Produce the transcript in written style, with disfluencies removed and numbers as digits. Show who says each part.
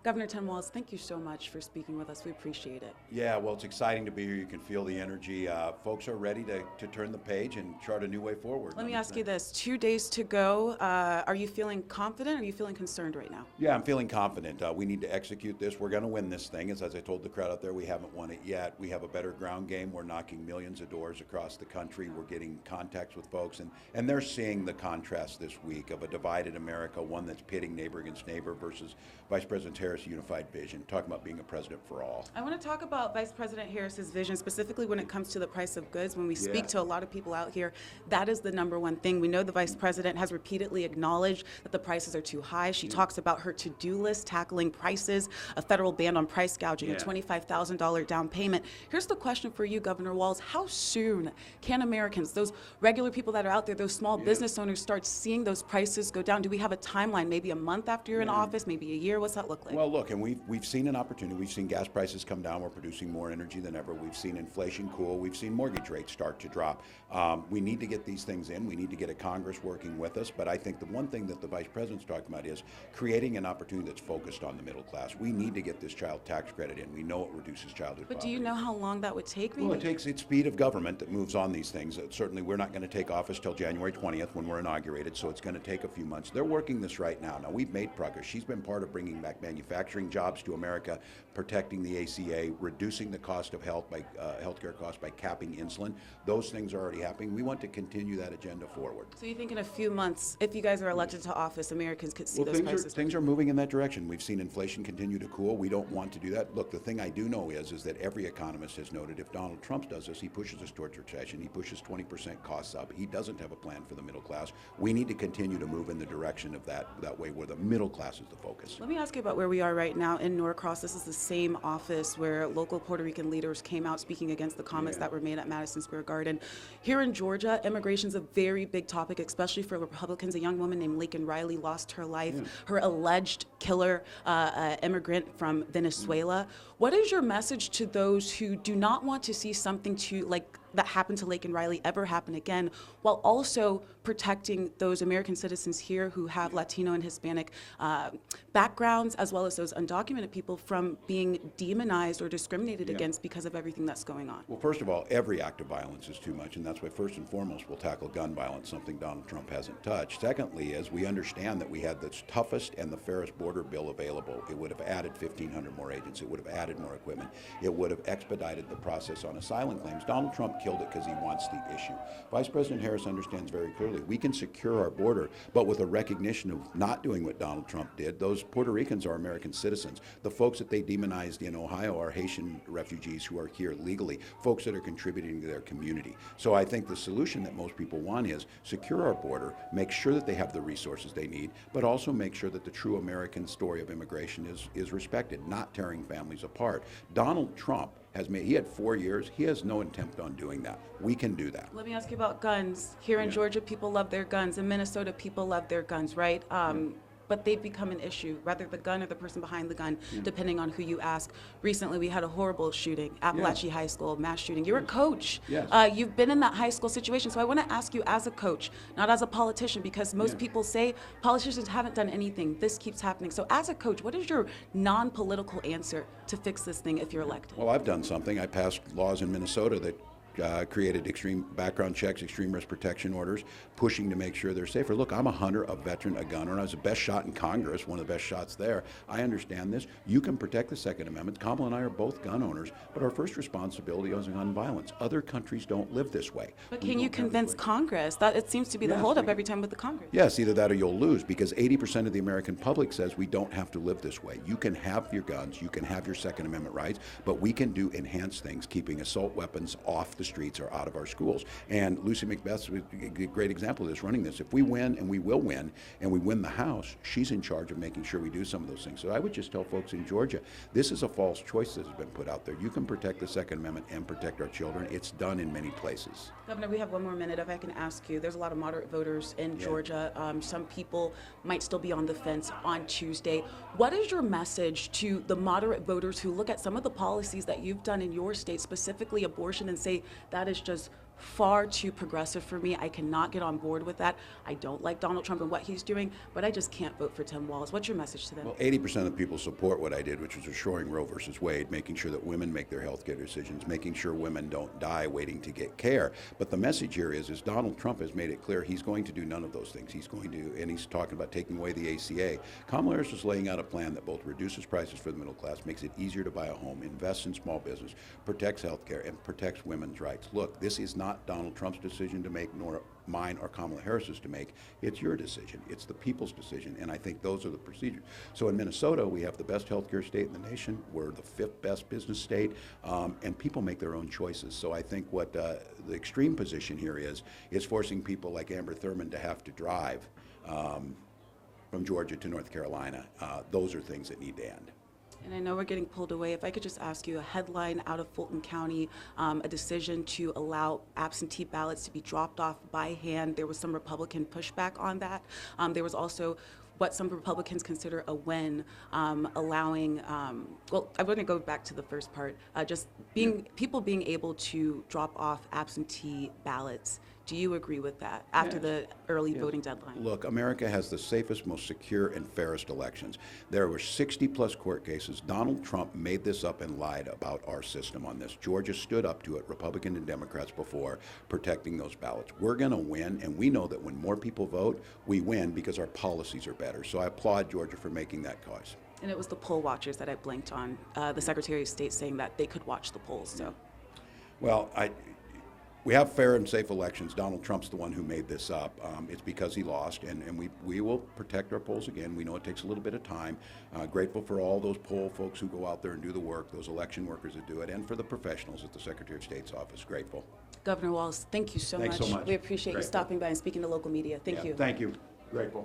Speaker 1: Governor Tim Walz, thank you so much for speaking with us. We appreciate it.
Speaker 2: Yeah, well, it's exciting to be here. You can feel the energy. Folks are ready to turn the page and chart a new way forward.
Speaker 1: Let me ask you this. 2 days to go. Are you feeling confident or are you feeling concerned right now?
Speaker 2: Yeah, I'm feeling confident. We need to execute this. We're going to win this thing. As I told the crowd out there, we haven't won it yet. We have a better ground game. We're knocking millions of doors across the country. We're getting contacts with folks, and they're seeing the contrast this week of a divided America, one that's pitting neighbor against neighbor versus Vice President Harris' unified vision, talking about being a president for all.
Speaker 1: I want to talk about Vice President Harris's vision, specifically when it comes to the price of goods. When we speak to a lot of people out here, that is the number one thing. We know the Vice President has repeatedly acknowledged that the prices are too high. She talks about her to-do list, tackling prices, a federal ban on price gouging, a $25,000 down payment. Here's the question for you, Governor Walz. How soon can Americans, those regular people that are out there, those small business owners, start seeing those prices go down? Do we have a timeline, maybe a month after you're in office, maybe a year? What's that look like?
Speaker 2: Well, look, and we've seen an opportunity. We've seen gas prices come down. We're producing more energy than ever. We've seen inflation cool. We've seen mortgage rates start to drop. We need to get these things in. We need to get a Congress working with us. But I think the one thing that the Vice President's talking about is creating an opportunity that's focused on the middle class. We need to get this child tax credit in. We know it reduces childhood poverty.
Speaker 1: But do you know how long that would take? Maybe?
Speaker 2: Well, it takes its speed of government that moves on these things. Certainly, we're not going to take office till January 20th when we're inaugurated, so it's going to take a few months. They're working this right now. Now, we've made progress. She's been part of bringing back manufacturing jobs to America, protecting the ACA, reducing the cost of healthcare costs by capping insulin. Those things are already happening. We want to continue that agenda forward.
Speaker 1: So you think in a few months, if you guys are elected to office, Americans could see those prices?
Speaker 2: Things are moving in that direction. We've seen inflation continue to cool. We don't want to do that. Look, the thing I do know is that every economist has noted if Donald Trump does this, he pushes us towards recession. He pushes 20% costs up. He doesn't have a plan for the middle class. We need to continue to move in the direction of that way where the middle class is the focus.
Speaker 1: Let me ask you about where we are right now in Norcross. This is the same office where local Puerto Rican leaders came out speaking against the comments that were made at Madison Square Garden. Here in Georgia, immigration is a very big topic, especially for Republicans. A young woman named Laken Riley lost her life. Her alleged killer, immigrant from Venezuela. What is your message to those who do not want to see something that happened to Laken Riley ever happen again, while also protecting those American citizens here who have Latino and Hispanic backgrounds, as well as those undocumented people from being demonized or discriminated against because of everything that's going on?
Speaker 2: Well, first of all, every act of violence is too much, and that's why first and foremost we'll tackle gun violence, something Donald Trump hasn't touched. Secondly, is we understand that we had the toughest and the fairest border bill available. It would have added 1,500 more agents. It would have added more equipment. It would have expedited the process on asylum claims. Donald Trump killed it because he wants the issue. Vice President Harris understands very clearly we can secure our border, but with a recognition of not doing what Donald Trump did. Those Puerto Ricans are American citizens. The folks that they demonized in Ohio are Haitian refugees who are here legally, folks that are contributing to their community. So I think the solution that most people want is secure our border, make sure that they have the resources they need, but also make sure that the true American story of immigration is respected, not tearing families apart. Donald Trump he had 4 years. He has no intent on doing that. We can do that.
Speaker 1: Let me ask you about guns. Here in Georgia, people love their guns. In Minnesota, people love their guns, right? But they've become an issue, rather the gun or the person behind the gun, depending on who you ask. Recently, we had a horrible shooting, Appalachia High School, mass shooting. You're a coach. You've been in that high school situation. So I want to ask you as a coach, not as a politician, because most people say politicians haven't done anything. This keeps happening. So as a coach, what is your non-political answer to fix this thing if you're elected?
Speaker 2: Well, I've done something. I passed laws in Minnesota that created extreme background checks, extreme risk protection orders, pushing to make sure they're safer. Look, I'm a hunter, a veteran, a gunner, and I was the best shot in Congress, one of the best shots there. I understand this. You can protect the Second Amendment. Kamala and I are both gun owners, but our first responsibility is gun violence. Other countries don't live this way.
Speaker 1: But can you convince Congress? That it seems to be the holdup every time with the Congress.
Speaker 2: Yes, either that or you'll lose, because 80% of the American public says we don't have to live this way. You can have your guns, you can have your Second Amendment rights, but we can do enhanced things, keeping assault weapons off the streets or out of our schools. And Lucy Macbeth's a great example of this, running this. If we win, and we will win, and we win the House, she's in charge of making sure we do some of those things. So I would just tell folks in Georgia, this is a false choice that has been put out there. You can protect the Second Amendment and protect our children. It's done in many places.
Speaker 1: Governor, we have one more minute. If I can ask you, there's a lot of moderate voters in Georgia. Some people might still be on the fence on Tuesday. What is your message to the moderate voters who look at some of the policies that you've done in your state, specifically abortion, and say that is just far too progressive for me. I cannot get on board with that. I don't like Donald Trump and what he's doing, but I just can't vote for Tim Walz. What's your message to them?
Speaker 2: Well, 80% of the people support what I did, which was restoring Roe versus Wade, making sure that women make their health care decisions, making sure women don't die waiting to get care. But the message here is Donald Trump has made it clear he's going to do none of those things. He's going to, and he's talking about taking away the ACA. Kamala Harris is laying out a plan that both reduces prices for the middle class, makes it easier to buy a home, invests in small business, protects health care, and protects women's rights. Look, this is not Donald Trump's decision to make, nor mine or Kamala Harris's to make. It's your decision. It's the people's decision, and I think those are the procedures. So in Minnesota, we have the best healthcare state in the nation. We're the 5th best business state, and people make their own choices. So I think what the extreme position here is forcing people like Amber Thurman to have to drive from Georgia to North Carolina. Those are things that need to end.
Speaker 1: And I know we're getting pulled away. If I could just ask you a headline out of Fulton County, a decision to allow absentee ballots to be dropped off by hand. There was some Republican pushback on that. There was also what some Republicans consider a win, allowing, well, I want to go back to the first part, just people being able to drop off absentee ballots. Do you agree with that after the early voting deadline?
Speaker 2: Look, America has the safest, most secure, and fairest elections. There were 60-plus court cases. Donald Trump made this up and lied about our system on this. Georgia stood up to it, Republican and Democrats before, protecting those ballots. We're going to win, and we know that when more people vote, we win because our policies are better. So I applaud Georgia for making that cause.
Speaker 1: And it was the poll watchers that I blinked on, the Secretary of State saying that they could watch the polls. So,
Speaker 2: well, we have fair and safe elections. Donald Trump's the one who made this up. It's because he lost, and we will protect our polls again. We know it takes a little bit of time. Grateful for all those poll folks who go out there and do the work, those election workers that do it, and for the professionals at the Secretary of State's office. Grateful.
Speaker 1: Governor Walz, thank you so
Speaker 2: Thanks
Speaker 1: much.
Speaker 2: so much.
Speaker 1: We appreciate you
Speaker 2: Grateful.
Speaker 1: stopping by and speaking to local media. Thank you.
Speaker 2: Thank you. Grateful.